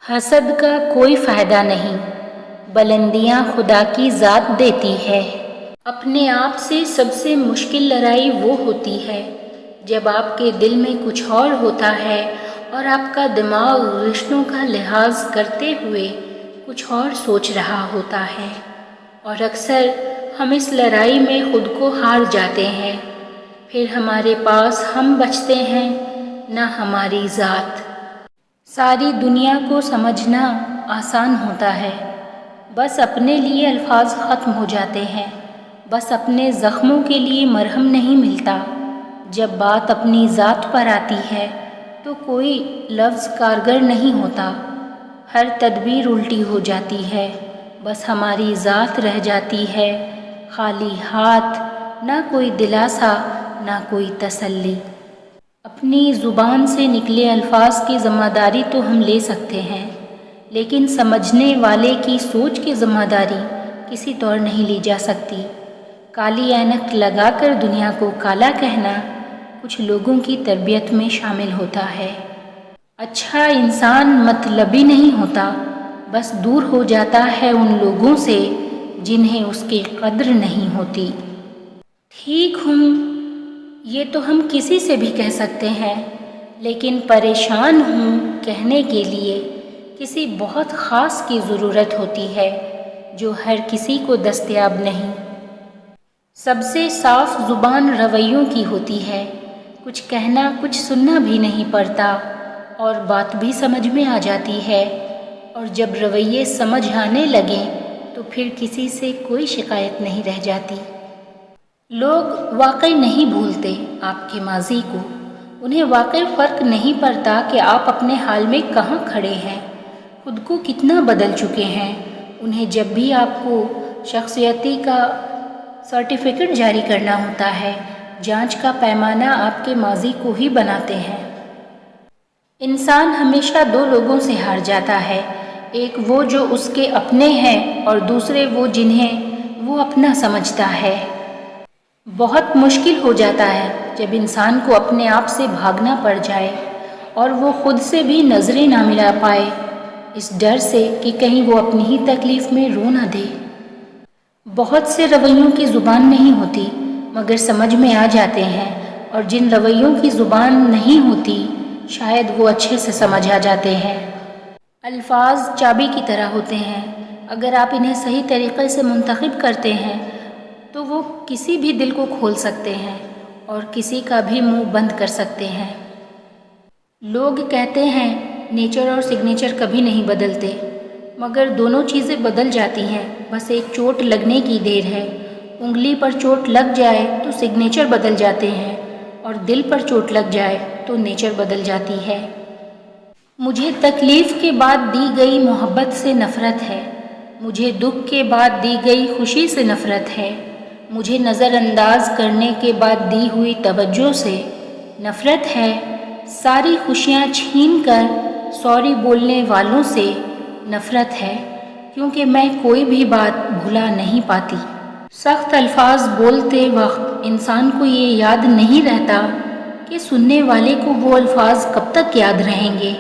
حسد کا کوئی فائدہ نہیں، بلندیاں خدا کی ذات دیتی ہے۔ اپنے آپ سے سب سے مشکل لڑائی وہ ہوتی ہے جب آپ کے دل میں کچھ اور ہوتا ہے اور آپ کا دماغ رشتوں کا لحاظ کرتے ہوئے کچھ اور سوچ رہا ہوتا ہے، اور اکثر ہم اس لڑائی میں خود کو ہار جاتے ہیں۔ پھر ہمارے پاس ہم بچتے ہیں نہ ہماری ذات۔ ساری دنیا کو سمجھنا آسان ہوتا ہے، بس اپنے لیے الفاظ ختم ہو جاتے ہیں، بس اپنے زخموں کے لیے مرہم نہیں ملتا۔ جب بات اپنی ذات پر آتی ہے تو کوئی لفظ کارگر نہیں ہوتا، ہر تدبیر الٹی ہو جاتی ہے، بس ہماری ذات رہ جاتی ہے، خالی ہاتھ، نہ کوئی دلاسا نہ کوئی تسلی۔ اپنی زبان سے نکلے الفاظ کی ذمہ داری تو ہم لے سکتے ہیں، لیکن سمجھنے والے کی سوچ کی ذمہ داری کسی طور نہیں لی جا سکتی۔ کالی اینک لگا کر دنیا کو کالا کہنا کچھ لوگوں کی تربیت میں شامل ہوتا ہے۔ اچھا انسان مطلبی نہیں ہوتا، بس دور ہو جاتا ہے ان لوگوں سے جنہیں اس کی قدر نہیں ہوتی۔ ٹھیک ہوں، یہ تو ہم کسی سے بھی کہہ سکتے ہیں، لیکن پریشان ہوں کہنے کے لیے کسی بہت خاص کی ضرورت ہوتی ہے جو ہر کسی کو دستیاب نہیں۔ سب سے صاف زبان رویوں کی ہوتی ہے، کچھ کہنا کچھ سننا بھی نہیں پڑتا اور بات بھی سمجھ میں آ جاتی ہے، اور جب رویے سمجھ آنے لگیں تو پھر کسی سے کوئی شکایت نہیں رہ جاتی۔ لوگ واقعی نہیں بھولتے آپ کے ماضی کو، انہیں واقعی فرق نہیں پڑتا کہ آپ اپنے حال میں کہاں کھڑے ہیں، خود کو کتنا بدل چکے ہیں۔ انہیں جب بھی آپ کو شخصیتی کا سرٹیفکیٹ جاری کرنا ہوتا ہے، جانچ کا پیمانہ آپ کے ماضی کو ہی بناتے ہیں۔ انسان ہمیشہ دو لوگوں سے ہار جاتا ہے، ایک وہ جو اس کے اپنے ہیں اور دوسرے وہ جنہیں وہ اپنا سمجھتا ہے۔ بہت مشکل ہو جاتا ہے جب انسان کو اپنے آپ سے بھاگنا پڑ جائے اور وہ خود سے بھی نظریں نہ ملا پائے، اس ڈر سے کہ کہیں وہ اپنی ہی تکلیف میں رو نہ دے۔ بہت سے رویوں کی زبان نہیں ہوتی مگر سمجھ میں آ جاتے ہیں، اور جن رویوں کی زبان نہیں ہوتی شاید وہ اچھے سے سمجھ آ جاتے ہیں۔ الفاظ چابی کی طرح ہوتے ہیں، اگر آپ انہیں صحیح طریقے سے منتخب کرتے ہیں تو وہ کسی بھی دل کو کھول سکتے ہیں اور کسی کا بھی منہ بند کر سکتے ہیں۔ لوگ کہتے ہیں نیچر اور سگنیچر کبھی نہیں بدلتے، مگر دونوں چیزیں بدل جاتی ہیں، بس ایک چوٹ لگنے کی دیر ہے۔ انگلی پر چوٹ لگ جائے تو سگنیچر بدل جاتے ہیں، اور دل پر چوٹ لگ جائے تو نیچر بدل جاتی ہے۔ مجھے تکلیف کے بعد دی گئی محبت سے نفرت ہے، مجھے دکھ کے بعد دی گئی خوشی سے نفرت ہے، مجھے نظر انداز کرنے کے بعد دی ہوئی توجہ سے نفرت ہے، ساری خوشیاں چھین کر سوری بولنے والوں سے نفرت ہے، کیونکہ میں کوئی بھی بات بھلا نہیں پاتی۔ سخت الفاظ بولتے وقت انسان کو یہ یاد نہیں رہتا کہ سننے والے کو وہ الفاظ کب تک یاد رہیں گے۔